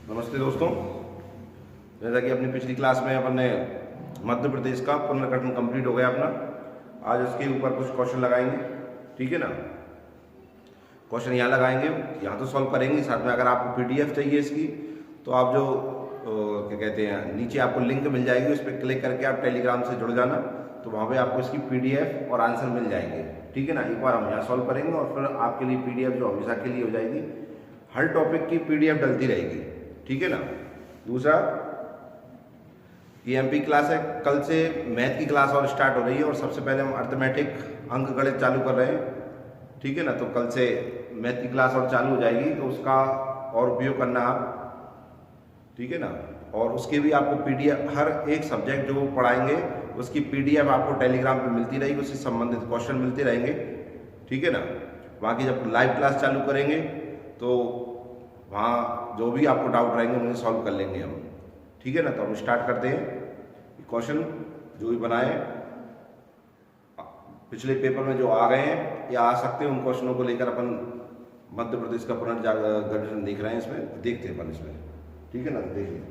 नमस्ते दोस्तों, जैसा कि अपनी पिछली क्लास में अपन ने मध्य प्रदेश का पुनर्गठन कंप्लीट हो गया अपना। आज उसके ऊपर कुछ क्वेश्चन लगाएंगे, ठीक है ना। क्वेश्चन यहाँ लगाएंगे, यहाँ तो सॉल्व करेंगे, साथ में अगर आपको पीडीएफ चाहिए इसकी तो आप जो क्या कहते हैं, नीचे आपको लिंक मिल जाएगी, उस पर क्लिक करके आप टेलीग्राम से जुड़ जाना, तो वहाँ पे आपको इसकी पीडीएफ और आंसर मिल जाएंगे, ठीक है ना। एक बार हम यहाँ सॉल्व करेंगे और फिर आपके लिए पीडीएफ जो हमेशा के लिए हो जाएगी, हर टॉपिक की पीडीएफ डलती रहेगी, ठीक है ना। दूसरा, ये एमपी क्लास है, कल से मैथ की क्लास और स्टार्ट हो रही है और सबसे पहले हम अर्थमेटिक अंक गणित चालू कर रहे हैं, ठीक है ना। तो कल से मैथ की क्लास और चालू हो जाएगी, तो उसका और उपयोग करना आप, ठीक है ना। और उसके भी आपको पीडीएफ, हर एक सब्जेक्ट जो पढ़ाएंगे उसकी पीडीएफ आपको टेलीग्राम पे मिलती रहेगी, उससे संबंधित क्वेश्चन मिलते रहेंगे, ठीक है ना। वहाँ की जब लाइव क्लास चालू करेंगे तो वहाँ जो भी आपको डाउट रहेंगे उन्हें सॉल्व कर लेंगे हम, ठीक है ना। तो हम स्टार्ट करते हैं। क्वेश्चन जो भी बनाए पिछले पेपर में जो आ गए हैं या आ सकते हैं, उन क्वेश्चनों को लेकर अपन मध्य प्रदेश का पुनर्गठन देख रहे हैं, इसमें देखते हैं अपन इसमें, ठीक है ना। तो देखिए,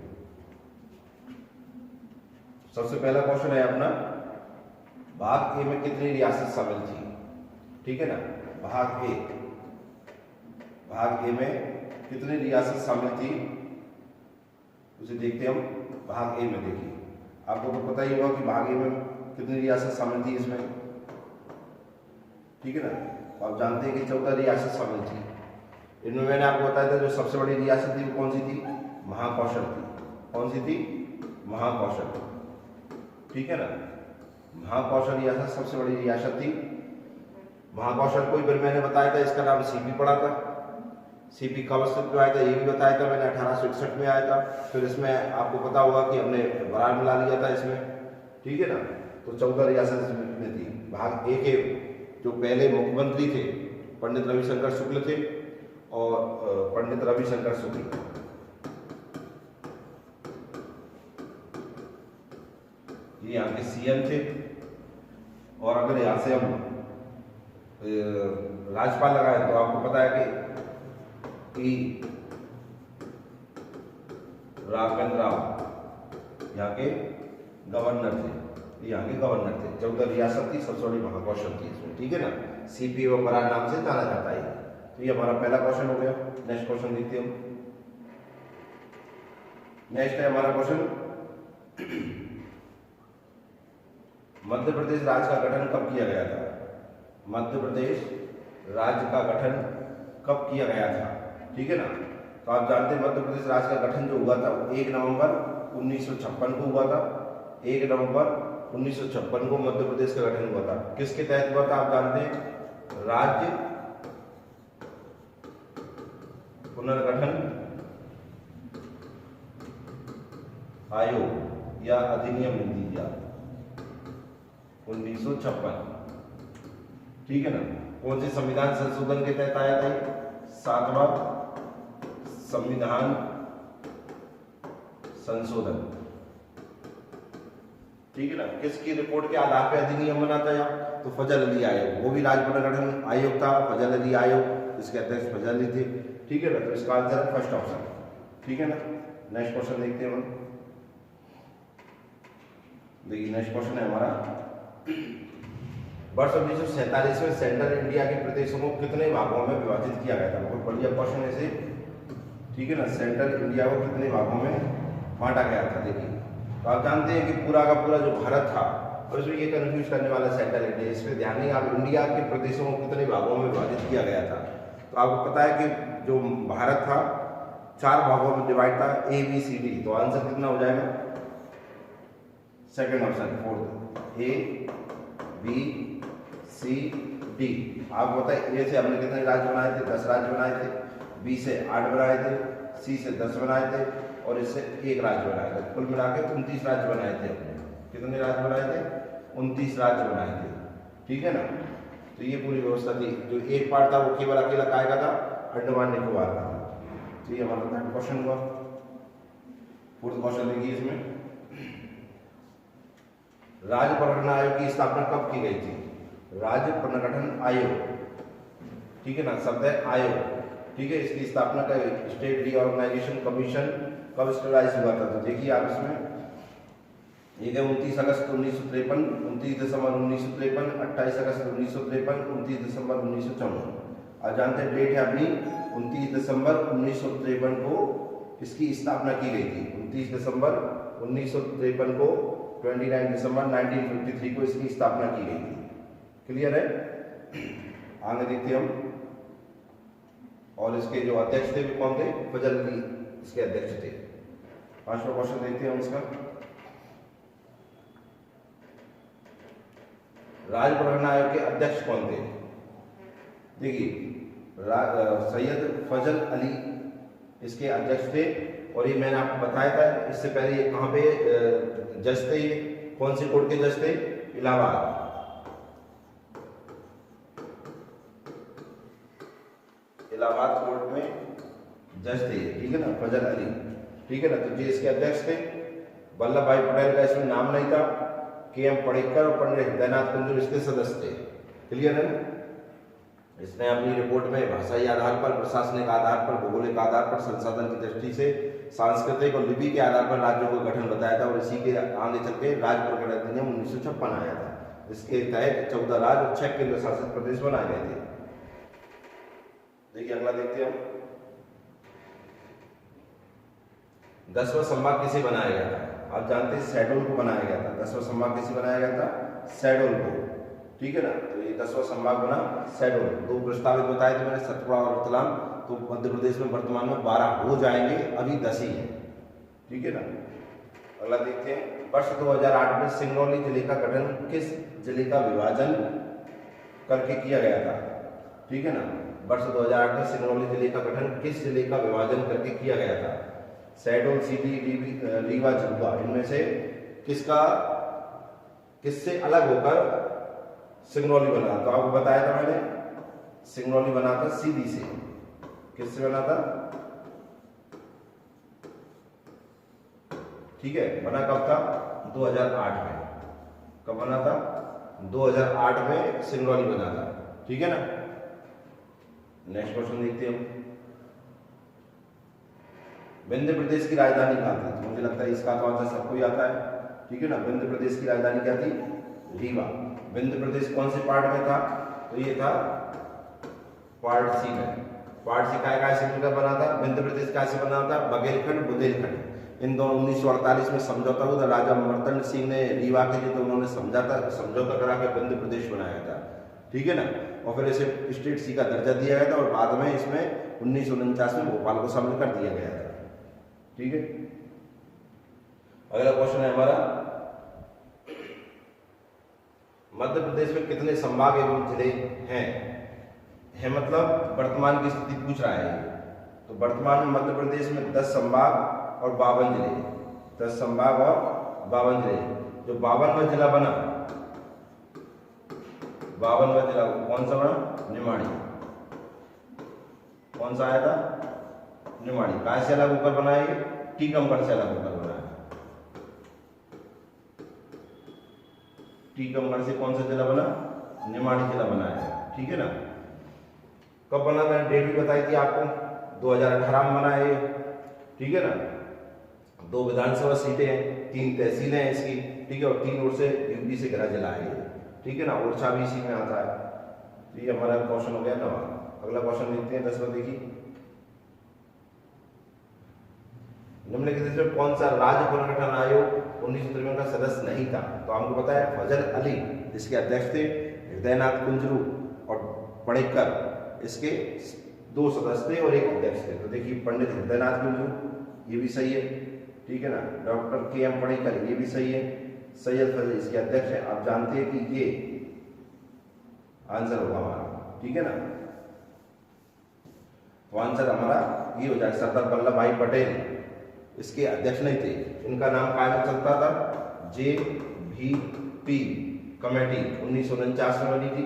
सबसे पहला क्वेश्चन है अपना, भाग ए में कितनी रियासत शामिल थी, ठीक है ना। भाग ए में कितनी रियासत शामिल थी उसे देखते हैं हम। भाग ए में देखिए, आपको तो पता ही होगा कि भाग ए में कितनी रियासत शामिल थी इसमें, ठीक है ना। तो आप जानते हैं कि 14 रियासत शामिल थी। इनमें मैंने आपको बताया था जो सबसे बड़ी रियासत थी वो कौन सी थी, महाकौशल थी। कौन सी थी, महाकौशल, ठीक है ना। महाकौशल रियासत सबसे बड़ी रियासत थी। महाकौशल को फिर मैंने बताया था, इसका नाम सीपी पड़ा था। सीपी कब अस्तित्व में आया था ये भी बताया था मैंने, 1861 में आया था। फिर इसमें आपको पता होगा कि हमने बरार मिला लिया था इसमें, ठीक है ना। तो 14 रियासत में थी। भाग ए के जो पहले मुख्यमंत्री थे पंडित रविशंकर शुक्ल थे, और पंडित रविशंकर शुक्ल ये यहाँ के सीएम थे। और अगर यहाँ से हम राज्यपाल लगाए तो आपको पता है कि राघवेंद्र राव यहाँ के गवर्नर थे, यहाँ के गवर्नर थे। 14 रियासत थी, सबसे बड़ी महाकौशल थी इसमें, ठीक है ना। सीपी व बरार नाम से जाना जाता है। तो ये हमारा पहला क्वेश्चन हो गया। नेक्स्ट क्वेश्चन देखते हम। नेक्स्ट है हमारा क्वेश्चन, मध्य प्रदेश राज्य का गठन कब किया गया था। मध्य प्रदेश राज्य का गठन कब किया गया था, ठीक है ना। तो आप जानते हैं मध्य प्रदेश राज्य का गठन जो हुआ था वो 1 नवंबर 1956 को हुआ था। 1 नवंबर 1956 को मध्य प्रदेश का गठन हुआ था। किसके तहत हुआ था आप जानते हैं, राज्य पुनर्गठन आयोग या अधिनियम लिख दीजिए आप, 1956, ठीक है ना। कौन से संविधान संशोधन के तहत आया था, 7वां संविधान संशोधन, ठीक है ना। किसकी रिपोर्ट के आधार पर अधिनियम बना था यार, तो फजल अली आयोग, वो भी राज्य पुनर्गठन आयोग था। फजल अली आयोग, इसके अध्यक्ष फजल अली थे, ठीक है ना। तो इसका आंसर है फर्स्ट ऑप्शन, ठीक है ना। नेक्स्ट क्वेश्चन देखते हैं हम। देखिए, नेक्स्ट क्वेश्चन है हमारा, वर्ष 1947 में सेंट्रल इंडिया के प्रदेशों को कितने भागों में विभाजित किया गया था। बहुत बढ़िया क्वेश्चन है इसे, ठीक है ना। सेंट्रल इंडिया को कितने भागों में बांटा गया था। देखिए, तो आप जानते हैं कि पूरा का पूरा जो भारत था, और इसमें ये कंफ्यूज करने वाला सेंट्रल इंडिया, इस पर ध्यान नहीं। आप इंडिया के प्रदेशों को कितने भागों में विभाजित किया गया था, तो आपको पता है कि जो भारत था 4 भागों में डिवाइड था, ए बी सी डी। तो आंसर कितना हो जाएगा, second option, fourth, A B C D. आपको पता है ए से हमने कितने राज्य बनाए थे, 10 राज्य बनाए थे। बी से 8 बनाए थे, सी से 10 बनाए थे, और इससे 1 राज्य बनाए थे। कुल मिला के 29 राज्य बनाए थे हमने। कितने राज्य बनाए थे, 29 राज्य बनाए थे, ठीक है ना। तो ये पूरी व्यवस्था थी। जो एक पार्ट था वो केवल अकेला काय का था, अंडमान निकोबार का था। तो ये हमारा थर्ड क्वेश्चन हुआ। फोर्थ क्वेश्चन देखिए, इसमें राज्य पुनर्गठन आयोग की स्थापना कब की गई थी। राज्य पुनर्गठन आयोग, ठीक है ना, शब्द है आयोग। ठीक है, इसकी स्थापना का स्टेट रीऑर्गेनाइजेशन कमीशन कब स्टेबलाइज हुआ था? तो देखिए आप इसमें ये 29 अगस्त 1953, 29 दिसंबर 1953, 28 अगस्त 1953, 29 दिसंबर 1954। आप जानते हैं डेट है अपनी 29 दिसंबर 1953 को इसकी स्थापना की गई थी। 29 दिसंबर 1953 को 29 दिसंबर 1953 को इसकी स्थापना की गई थी। क्लियर है? आगे देखते हम। और इसके जो अध्यक्ष थे वो कौन थे? फजल अली इसके अध्यक्ष थे। पांचवा क्वेश्चन देखते हैं उसका। राज्य प्रकरण आयोग के अध्यक्ष कौन थे? देखिए सैयद फजल अली इसके अध्यक्ष थे। और ये मैंने आपको बताया था इससे पहले ये कहाँ पे जज थे? कौन से कोर्ट के जज थे? इलाहाबाद। इलाहाबाद कोर्ट में जज थे, ठीक है ना, फजल अली, ठीक है ना। तो ये इसके अध्यक्ष थे। वल्लभ भाई पटेल का इसमें नाम नहीं था। के.एम. पणिक्कर और पंडित हृदयनाथ कुंजरू इसके सदस्य थे। क्लियर है? इसने अपनी रिपोर्ट में भाषाई आधार पर, प्रशासनिक आधार पर, भौगोलिक आधार पर, संसाधन की दृष्टि से, सांस्कृतिक और लिपि के आधार पर राज्यों का गठन बताया था। और इसी के आगे चल के राज्य प्रकरण अधिनियम 1956 आया था। इसके तहत 14 राज्य और 6 केंद्र शासित प्रदेश बनाए गए थे। देखिए अगला देखते हैं हम। 10वां संभाग किसे बनाया गया था? आप जानते हैं शहडोल को बनाया गया था। 10वां संभाग किसे बनाया गया था? शहडोल को, ठीक है ना। तो ये 10वां संभाग बना शहडोल। 2 प्रस्तावित बताए थे मैंने, सतपुड़ा और रतलाम। तो मध्य प्रदेश में वर्तमान में 12 हो जाएंगे, अभी 10 ही है, ठीक है ना। अगला देखते हैं। वर्ष 2008 में सिंगरौली जिले का गठन किस जिले का विभाजन करके किया गया था? ठीक है ना। वर्ष 2008 में सिंगरौली जिले का गठन किस जिले का विभाजन करके किया गया था? शहडोल, सीधी, रीवा, झुग्गा, इनमें से किससे अलग होकर सिंगरौली बना? तो आपको बताया था मैंने, सिंगरौली बना था सीधी से। किससे बना था? ठीक है, बना कब था? 2008 में। कब बना था? 2008 में सिंगरौली बना था, ठीक है ना। नेक्स्ट क्वेश्चन देखते हैं हम। विंध्य प्रदेश की राजधानी कहाँ थी? तो मुझे लगता है इसका तो आंसर सबको ही आता है, ठीक है ना। विंध्य प्रदेश की राजधानी क्या थी? रीवा। विंध्य प्रदेश कौन से पार्ट में था? तो ये था पार्ट सी में। पार्ट सी काय से मिलकर बना था? विंध्य प्रदेश काय से बना था? बघेलखंड, बुंदेलखंड। इन दोनों 1948 में समझौता हुआ था। राजा अमरतंड सिंह ने रीवा के लिए तो उन्होंने समझौता करा के विंध्य प्रदेश बनाया था, ठीक है ना। और फिर इसे स्टेट सी का दर्जा दिया गया था। और बाद में इसमें 1949 में भोपाल को शामिल कर दिया गया था, ठीक है। अगला क्वेश्चन है हमारा, मध्य प्रदेश में कितने संभाग एवं जिले हैं? है मतलब वर्तमान की स्थिति पूछ रहा है। तो वर्तमान में मध्य प्रदेश में 10 संभाग और 52 जिले। 10 संभाग और 52 जिले। जो 52वां जिला बना, 52वां जिला कौन सा बना? निमाड़ी। कौन सा आया था? निमाड़ी। कहाँ से अलग होकर बना है? टीकमगढ़ से अलग होकर बना है। टीकमगढ़ से कौन सा जिला बना? निमाड़ी जिला बना है, ठीक है ना। कब बना? मैंने डेट भी बताई थी आपको, 2018 में बना है, ठीक है ना। 2 विधानसभा सीटें हैं, 3 तहसीलें हैं इसकी, ठीक है। और 3 ओर से यूपी से घिरा जिला है, ठीक है ना। ओरछा भी इसी में आता है। तो ये हमारा क्वेश्चन हो गया ना। अगला क्वेश्चन देखते हैं 10वां। देखिए, निम्नलिखित में कौन सा राज्य पुनर्गठन आयोग 1953 का सदस्य नहीं था? तो हमको पता है फजल अली इसके अध्यक्ष थे, हृदयनाथ कुंजरू और पणिक्कर इसके 2 सदस्य थे और 1 अध्यक्ष थे। तो देखिए पंडित हृदयनाथ कुंजरू ये भी सही है, ठीक है ना। Doctor KM. पणिक्कर ये भी सही है। सैयद फजल इसके अध्यक्ष हैं। आप जानते हैं कि ये आंसर होगा हमारा, ठीक है ना। तो आंसर हमारा ये हो जाए। सरदार वल्लभ भाई पटेल इसके अध्यक्ष नहीं थे। इनका नाम कायम चलता था JVP कमेटी 1949 में बनी थी,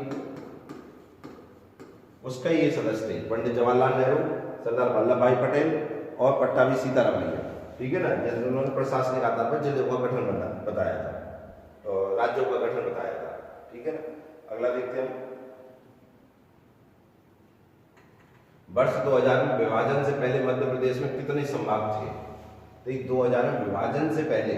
उसका ये सदस्य थे पंडित जवाहरलाल नेहरू, सरदार वल्लभ भाई पटेल और पट्टाभी सीतारामैया, ठीक है ना। जैसे उन्होंने प्रशासनिक आधार पर जिले का गठन बताया था, तो राज्यों का गठन बताया था, ठीक है ना। अगला देखते हैं। वर्ष 2000 में विभाजन से पहले मध्य प्रदेश में कितने संभाग थे? तो 2000 में विभाजन से पहले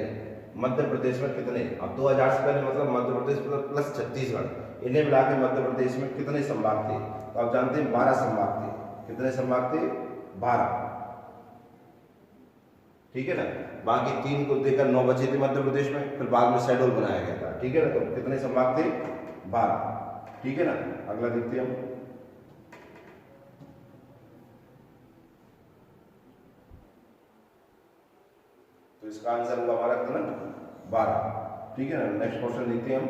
मध्य प्रदेश में कितने, अब 2000 से पहले मतलब मध्य प्रदेश प्लस छत्तीसगढ़, इन्हें मिला के मध्य प्रदेश में कितने संभाग थे? तो आप जानते हैं 12 संभाग थे। कितने संभाग थे? 12। ठीक है ना। बाकी 3 को देकर 9 बचे थे मध्य प्रदेश में, फिर बाद में शेड्यूल बनाया गया था। ठीक है ना। तो कितने संभाग थे? 12। ठीक है ना। अगला देखते हैं हम। तो इसका आंसर होगा हमारा कितना? 12। ठीक है ना। नेक्स्ट क्वेश्चन देखते हैं हम।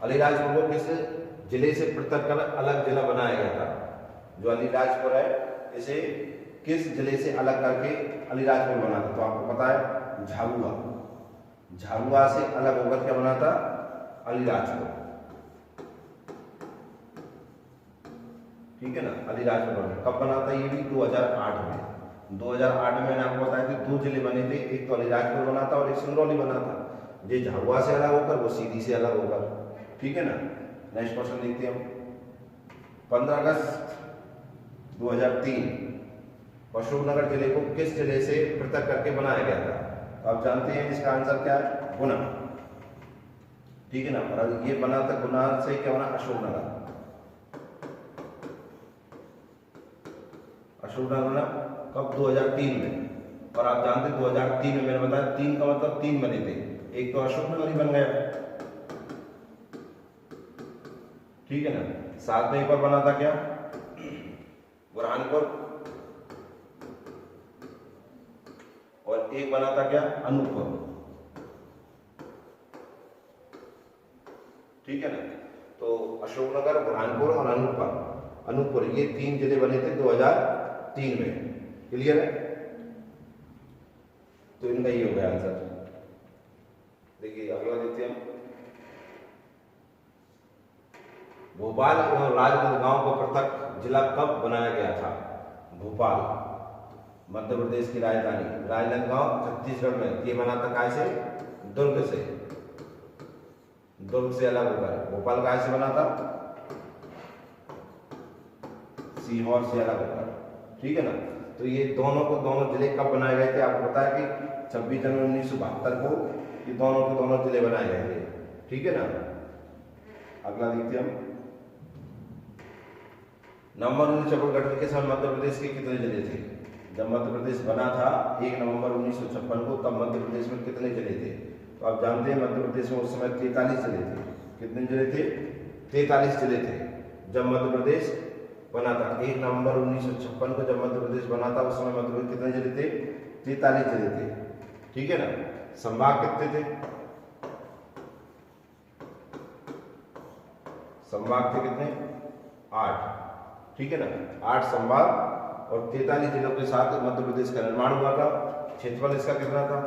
अलीराजपुर को किस जिले से पृथक कर अलग जिला बनाया गया था? जो अलीराजपुर है इसे किस जिले से अलग करके अलीराजपुर बना था? तो आपको पता है झाबुआ। झाबुआ से अलग होकर क्या बना था? अलीराजपुर। ठीक है ना। अलीराजपुर बना। कब बना था? ये भी 2008 में। 2008 में मैंने आपको बताया कि 2 जिले बने थे, एक तो अलीराजपुर बना था और एक सिंगरौली बना था। ये झाबुआ से अलग होकर, वो सीधी से अलग होकर। ठीक है ना। नेक्स्ट क्वेश्चन देखते हैं हम। 15 अगस्त 2003 अशोकनगर जिले को किस जिले से पृथक करके बनाया गया था? तो आप जानते हैं इसका आंसर क्या है? गुना। ठीक है ना। और ये बना था गुना से, क्या बना? अशोकनगर। अशोकनगर बना कब? 2003 में। और आप जानते हैं 2003 में मैंने बताया 3 का मतलब 3 बने थे, एक तो अशोकनगर ही बन गया। ठीक है ना। साथ में एक और बना था क्या? बुरहानपुर। और एक बना था क्या? अनूपपुर। ठीक है ना। तो अशोकनगर, बुरहानपुर और अनूपपुर ये 3 जिले बने थे 2003 में। क्लियर है। तो इनका ये हो गया आंसर। देखिए अगला देखते हैं हम। भोपाल एवं राजनांदगांव को पृथक जिला कब बनाया गया था? भोपाल मध्य प्रदेश की राजधानी, राजनांदगांव छत्तीसगढ़ में। ये बना था काय से? दुर्ग से। दुर्ग से अलग होकर। भोपाल काय से बना था? सीहोर से अलग होकर। ठीक है ना। तो ये दोनों जिले कब बनाए गए थे? आपको पता है कि 26 जनवरी 1972 को ये दोनों के दोनों जिले बनाए गए थे। ठीक है ना। अगला देखते हैं हम। नवंबर 1956 गठन के समय मध्य प्रदेश के कितने जिले थे? जब मध्य प्रदेश बना था 1 नवंबर 1956 को, तब मध्य प्रदेश में कितने जिले थे? तो आप जानते हैं मध्य प्रदेश में उस समय 43 जिले थे। कितने जिले थे? 43 जिले थे जब मध्य प्रदेश बना था। 1 नवंबर 1956 को जब मध्य प्रदेश बना था, उस समय मध्य प्रदेश कितने जिले थे? 43 जिले थे। ठीक है ना। संभाग कितने थे? संभाग थे कितने? 8। ठीक है ना। 8 संभाग और 43 जिलों के साथ मध्य प्रदेश का निर्माण हुआ था। क्षेत्रफल इसका कितना था?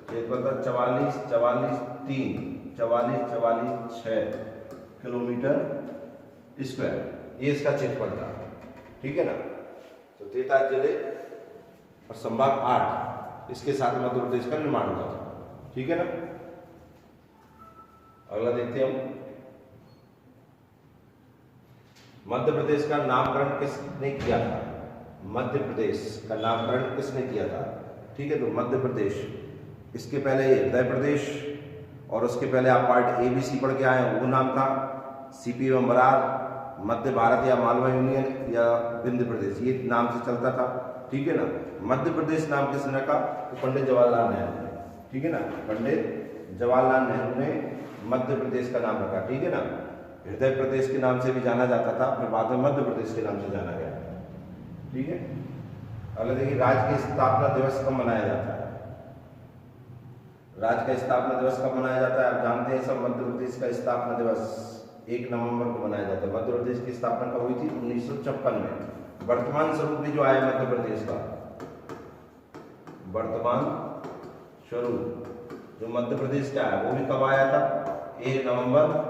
क्षेत्रफल था 44 6 किलोमीटर स्क्वायर। ये इसका क्षेत्रफल था। ठीक है ना। तो 43 जिले और संभाग 8, इसके साथ मध्य प्रदेश का निर्माण हुआ था। ठीक है ना। अगला देखते हैं हम। मध्य प्रदेश का नामकरण किसने किया था? मध्य प्रदेश का नामकरण किसने किया था? ठीक है। तो मध्य प्रदेश, इसके पहले उत्तर प्रदेश और उसके पहले आप पार्ट ABC पढ़ के आए हैं, वो नाम था CP बरार, मध्य भारत या मालवा यूनियन या विंध्य प्रदेश, ये नाम से चलता था। ठीक है ना। मध्य प्रदेश नाम किसने रखा? तो पंडित जवाहरलाल नेहरू ने। ठीक है ना। पंडित जवाहरलाल नेहरू ने मध्य प्रदेश का नाम रखा। ठीक है ना। हृदय प्रदेश के नाम से भी जाना जाता था, फिर बाद में मध्य प्रदेश के नाम से जाना गया। ठीक है। अगला देखिए, राज्य की स्थापना दिवस कब मनाया जाता है? राज्य का स्थापना दिवस कब मनाया जाता है? आप जानते हैं सब, मध्य प्रदेश का स्थापना दिवस 1 नवंबर को मनाया जाता है। मध्य प्रदेश की स्थापना कब हुई थी? 1956 में। वर्तमान स्वरूप भी जो आया मध्य प्रदेश का, वर्तमान स्वरूप जो मध्य प्रदेश का है वो भी कब आया था? 1 नवंबर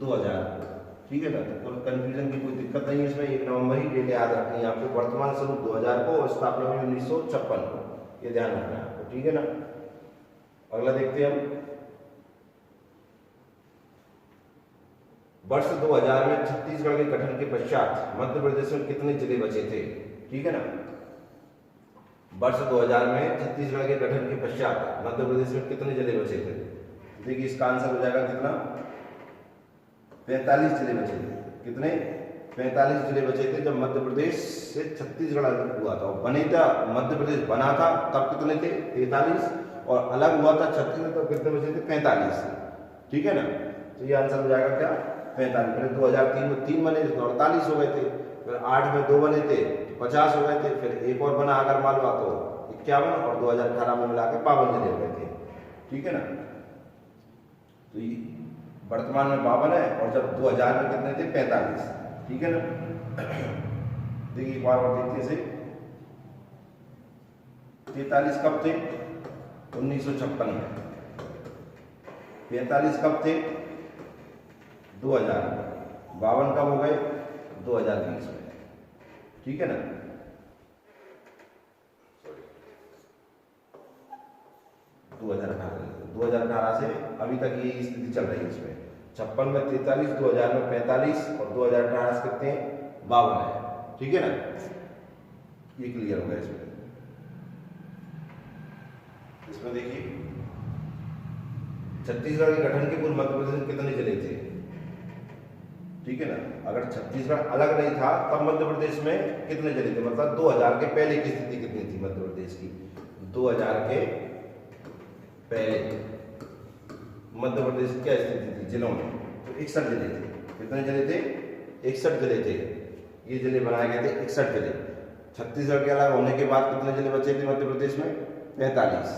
2000। ठीक है ना। तो कोई कंफ्यूजन की कोई दिक्कत नहीं है इसमें, 1 नवंबर ही डेट याद रखनी है आपको। वर्तमान स्वरूप 2000 को और स्थापना हुई 1956 को, ये ध्यान रखना है आपको। ठीक है ना। अगला देखते हैं हम। वर्ष 2000 में छत्तीसगढ़ के गठन के पश्चात मध्य प्रदेश में कितने जिले बचे थे? ठीक है ना, वर्ष 2000 में छत्तीसगढ़ के गठन के पश्चात मध्य प्रदेश में कितने जिले बचे थे? देखिए इसका आंसर हो जाएगा कितना, 45 जिले बचे थे। कितने? 45 जिले बचे थे जब मध्य प्रदेश से छत्तीसगढ़ अलग हुआ था। बने था, मध्य प्रदेश बना था तब कितने थे? 43, और अलग हुआ था छत्तीसगढ़ तब कितने बचे थे? 45। ठीक है ना, तो ये आंसर हो जाएगा क्या? 45। फिर 2003 में 3 बने थे तो 48 हो गए थे, फिर 8 में 2 बने थे तो 50 हो गए थे, फिर एक और बना अगर मान लो तो 51, और 2018 में मिला के 52 जिले हो गए थे। ठीक है ना, तो ये वर्तमान में 52 है और जब 2000 में कितने थे? 45। ठीक है ना, देखिए एक बार और देखते से 43 कब थे? 1956 में। 45 कब थे? 2000 में। 52 कब हो गए? 2020 में। ठीक है ना, 2018 से अभी तक ये स्थिति चल रही है। इसमें 56 में 43, 2000 में 45 और 2018 से कितने? 52 है। ठीक है ना, ये क्लियर हो गया। इसमें देखिए छत्तीसगढ़ के गठन के पूर्व मध्य प्रदेश में कितने जिले थे? ठीक है ना, अगर छत्तीसगढ़ अलग नहीं था तब मध्य प्रदेश में कितने जिले थे? मतलब 2000 के पहले की स्थिति कितनी थी मध्य प्रदेश की? 2000 के पहले मध्य प्रदेश की क्या स्थिति थी जिलों में? तो 61 जिले थे। कितने जिले थे? 61 जिले थे। ये जिले बनाए गए थे 61 जिले। छत्तीसगढ़ के अलग होने के बाद कितने जिले बचे थे मध्य प्रदेश में? 45।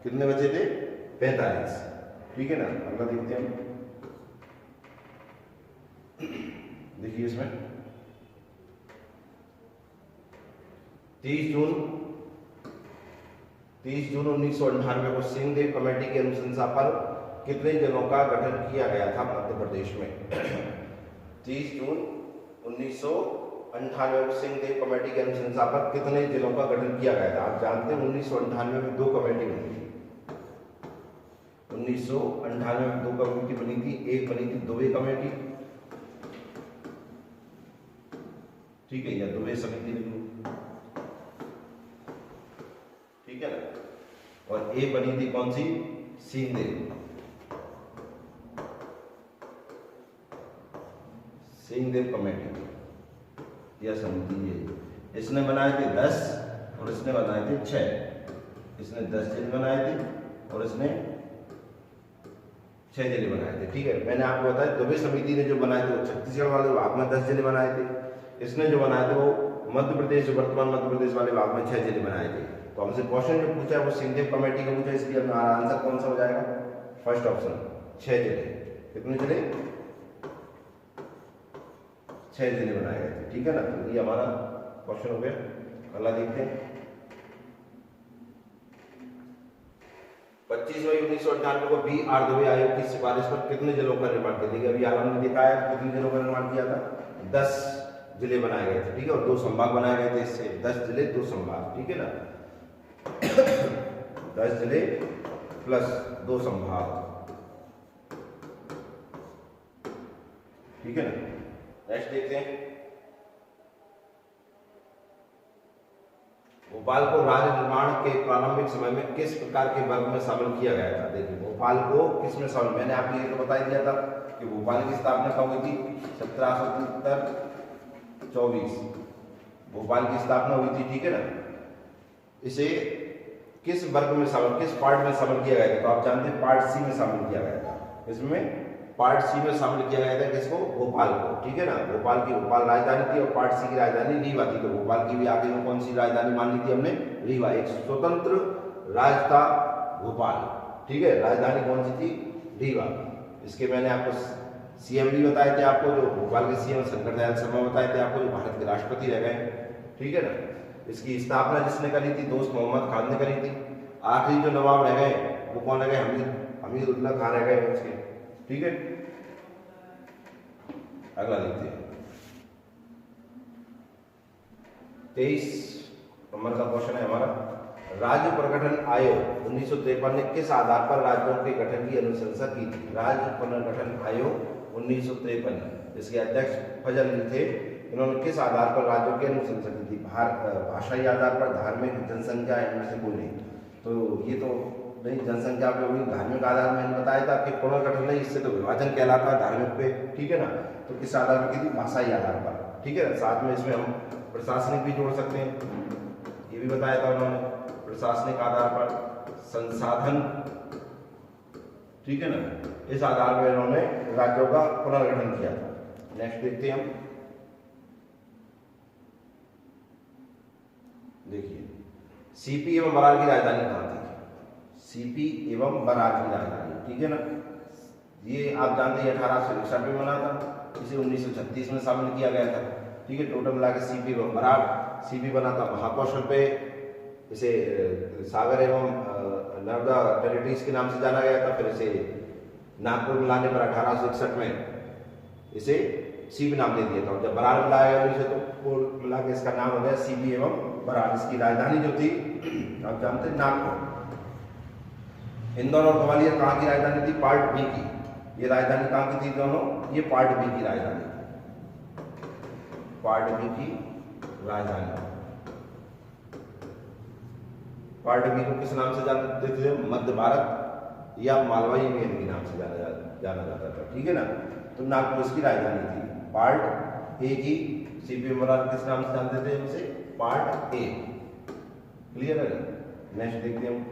कितने बचे थे? 45। ठीक है ना, अगला देखते हैं। देखिए इसमें 30 जून 1998 को सिंहदेव कमेटी की अनुशंसा पर कितने जिलों का गठन किया गया था मध्य प्रदेश में? 30 जून 1998 को सिंहदेव कमेटी की अनुशंसा पर कितने जिलों का गठन किया गया था? आप जानते हैं 1998 में 2 कमेटी बनी थी। 1998 में 2 कमेटी बनी थी। एक बनी थी दुबे कमेटी, ठीक है, या दुबे समिति लिख लो। ठीक है ना, और एक बनी थी कौन सी? सिंहदेव कमेटी या समिति। इसने बनाए थे 10 और इसने बनाए थे 6। इसने 10 जिले बनाए थे और इसने 6 जिले बनाए थे। ठीक है, मैंने आपको बताया दुबे समिति ने जो बनाए थे वो छत्तीसगढ़ वाले भाग में 10 जिले बनाए थे। इसने जो बनाए थे वो मध्य प्रदेश, वर्तमान मध्य प्रदेश वाले भाग में 6 जिले बनाए थे। तो हमसे क्वेश्चन जो पूछा है वो सिंहदेव कमेटी का पूछा, इसलिए हमारा आंसर कौन सा हो जाएगा? फर्स्ट ऑप्शन, 6 जिले। कितने जिले? 6 जिले बनाए गए थे। ठीक है ना, तो ये हमारा क्वेश्चन हो गया। अगला देखते हैं। 25 मई 1998 को B.R. दुबे आयोग की सिफारिश पर कितने जिलों का निर्माण किया गया? अभी हमने दिखाया कितने जिलों का निर्माण किया था? 10 जिले बनाए गए थे। ठीक है, और 2 संभाग बनाए गए थे। इससे 10 जिले 2 संभाग। ठीक है ना, 10 जिले प्लस 2 संभाग। ठीक है ना, नेक्स्ट देखते हैं। भोपाल को राज्य निर्माण के प्रारंभिक समय में किस प्रकार के वर्ग में शामिल किया गया था? देखिए भोपाल को किस में शामिल, मैंने आपको ये तो बता दिया था कि भोपाल की स्थापना कब हुई थी? 1773-24 भोपाल की स्थापना हुई थी। ठीक है ना, इसे किस वर्ग में शामिल, किस पार्ट में शामिल किया गया था? तो आप जानते हैं पार्ट सी में शामिल किया गया था। इसमें पार्ट सी में शामिल किया गया था किसको? भोपाल को। ठीक है ना, भोपाल राजधानी थी और पार्ट सी की राजधानी रीवा थी। तो भोपाल की भी आखिर में कौन सी राजधानी मान ली थी हमने? रीवा। एक स्वतंत्र राज्य था भोपाल। ठीक है, राजधानी कौन सी थी? रीवा। इसके मैंने आपको सीएम भी बताए थे आपको, जो भोपाल के सीएम शंकर दयाल शर्मा बताए थे आपको, जो भारत के राष्ट्रपति रह गए। ठीक है ना, इसकी स्थापना जिसने करी थी? दोस्त मोहम्मद खान ने करी थी। आखिरी जो नवाब रह गए वो कौन रह गए? हमीदुल्लाह खान रह गए उसके। ठीक है, अगला देखते हैं। 23 नंबर का क्वेश्चन है हमारा। राज्य पुनर्गठन आयोग 1953 ने किस आधार पर राज्यों के गठन की अनुशंसा की थी? राज्य पुनर्गठन आयोग 1953। इसके अध्यक्ष फजल अली थे। इन्होंने किस आधार पर राज्यों की अनुशंसा की थी? भाषाई आधार पर, धार्मिक, जनसंख्या, इनमें से कोई नहीं। तो ये तो नहीं, जनसंख्या पे होगी। धार्मिक आधार मैंने बताया था कि पुनर्गठन नहीं, इससे तो विभाजन कहलाता है धार्मिक पे, ठीक है ना। तो किस आधार पर की थी? भाषाई आधार पर, ठीक है। साथ में इसमें हम प्रशासनिक भी जोड़ सकते हैं, ये भी बताया था उन्होंने, प्रशासनिक आधार पर, संसाधन, ठीक है ना। इस आधार पर इन्होंने राज्यों का पुनर्गठन किया था। नेक्स्ट देखते हैं हम, देखिए सीपी एवं बरार की राजधानी कहाँ थी? सीपी एवं बरार की राजधानी, ठीक है ना। ये आप जानते हैं 1861 में बना था, इसे 1936 में शामिल किया गया था, ठीक है। टोटल मिला के सीपी एवं बरार। सीपी बना था महाकौशल पे, इसे सागर एवं नर्मदा टेरिटरीज के नाम से जाना गया था। फिर इसे नागपुर में लाने पर 1861 में इसे सीपी नाम दे दिया था। जब बरार में लाया गया इसे तो मिला के इसका नाम हो गया सीपी एवं बरार। इसकी राजधानी जो थी आप जानते हैं नागपुर। इंदौर और ग्वालियर कहाँ की राजधानी थी? पार्ट बी की। ये राजधानी कहाँ की थी दोनों? ये पार्ट बी की राजधानी थी, पार्ट बी की राजधानी। पार्ट बी को किस नाम से जानते थे? मध्य भारत या मालवाई मेन के नाम से जाना जाता था, ठीक है ना। तो नागपुर इसकी राजधानी थी। पार्ट ए की सीपी बरार किस नाम से जानते थे? इसे पार्ट ए। क्लियर है? नेक्स्ट देखते हैं हम,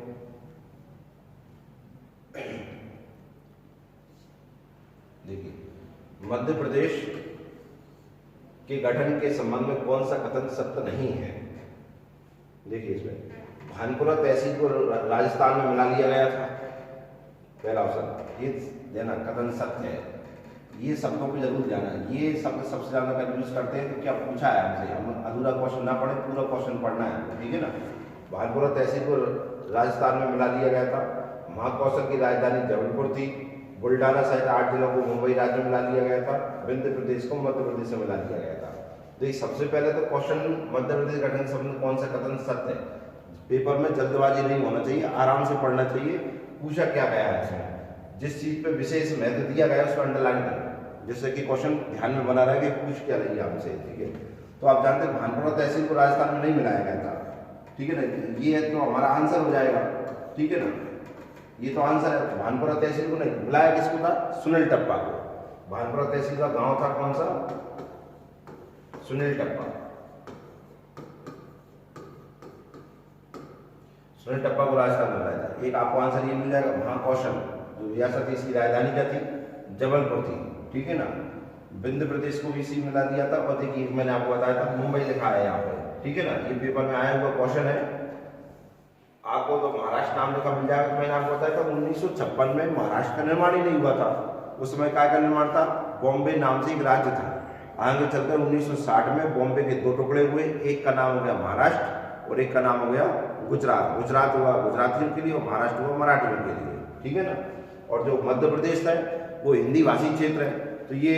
देखिए मध्य प्रदेश के गठन के संबंध में कौन सा कथन सत्य नहीं है? देखिए इसमें भानपुरा तहसील को राजस्थान में मिला लिया गया था, पहला ऑप्शन। ये देना कथन सत्य है। ये शब्दों को जरूर जाना, ये शब्द सबसे ज्यादा कंफ्यूज करते हैं। तो क्या पूछा है हमसे, हम अधूरा क्वेश्चन ना पढ़े, पूरा क्वेश्चन पढ़ना है, ठीक है ना। भानपुरा तहसील को राजस्थान में मिला दिया गया था। महाकौशल की राजधानी जबलपुर थी। बुल्डाना सहित 8 जिलों को मुंबई राज्य में मिला दिया गया था। विंध्य प्रदेश को मध्य प्रदेश में मिला दिया गया था। तो सबसे पहले तो क्वेश्चन मध्य प्रदेश गठन संबंध कौन सा कथन सत्य है? पेपर में जल्दबाजी नहीं होना चाहिए, आराम से पढ़ना चाहिए। पूछा क्या गया है इसमें, जिस चीज पे विशेष महत्व दिया गया है उसको अंडरलाइन करें, जिससे कि क्वेश्चन ध्यान में बना रहे कि पूछ क्या रही है हमसे, ठीक है। तो आप जानते हैं भानपुरा तहसील को राजस्थान में नहीं मिलाया गया था, ठीक है ना। ये है तो हमारा आंसर हो जाएगा, ठीक है ना। ये तो आंसर है। भानपुरा तहसील को नहीं मिलाया, किसको था? सुनील टप्पा को। भानपुरा तहसील का गांव था कौन सा? सुनील टप्पा। सुनील टप्पा को राजस्थान में मिलाया था। एक आपको आंसर ये मिल जाएगा, महाकौशल जो रियासत थी इसकी राजधानी क्या थी? जबलपुर थी, ठीक है ना। विंध्य प्रदेश को भी इसी मिला दिया था। और देखिए मैंने आपको बताया था मुंबई लिखा है यहाँ पे, ठीक है ना। ये पेपर में आया हुआ क्वेश्चन है। आपको तो महाराष्ट्र नाम लिखा मिल जाएगा। मैंने आपको बताया था 1956 में महाराष्ट्र का निर्माण ही नहीं हुआ था। उस समय क्या का निर्माण था? बॉम्बे नाम से एक राज्य था। आगे चलकर 1960 में बॉम्बे के 2 टुकड़े हुए, एक का नाम हो गया महाराष्ट्र और एक का नाम हो गया गुजरात। गुजरात हुआ गुजरातियों के लिए और महाराष्ट्र हुआ मराठियों के लिए, ठीक है ना। और जो मध्य प्रदेश है वो हिंदी भाषी क्षेत्र है। तो ये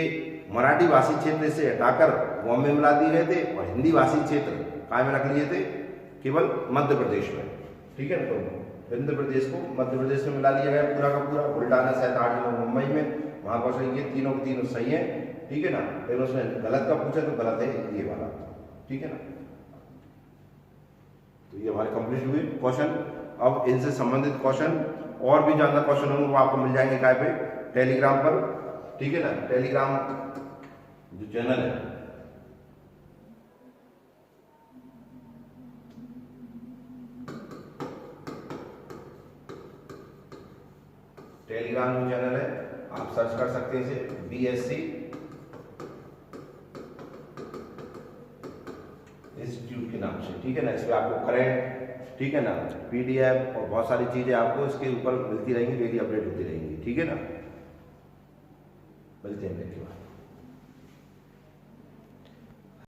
मराठी भाषी क्षेत्र से हटाकर बॉम्बे मिला दिए गए थे और हिंदी भाषी क्षेत्र काय में रख लिए थे? केवल मध्य प्रदेश में, ठीक है ना। तो विंध्य प्रदेश को मध्य प्रदेश में मिला लिया गया पूरा का पूरा। बुल्डाना सहित 8 जिलों मुंबई में, महाकौशल। ये तीनों के तीनों सही है, ठीक है ना। लेकिन उसने गलत का पूछा तो गलत है ये वाला, ठीक है ना। तो ये हमारे कंप्लीट हुए क्वेश्चन। अब इनसे संबंधित क्वेश्चन और भी ज्यादा क्वेश्चन होंगे वो आपको मिल जाएंगे काय पे? टेलीग्राम पर, ठीक है ना। टेलीग्राम जो चैनल है, टेलीग्राम जो चैनल है आप सर्च कर सकते हैं इसे BSc इंस्टीट्यूट के नाम से, ठीक है ना। इसमें आपको करेंट, ठीक है ना, PDF और बहुत सारी चीजें आपको इसके ऊपर मिलती रहेंगी, डेली अपडेट होती रहेंगी, ठीक है ना। मिलते हैं।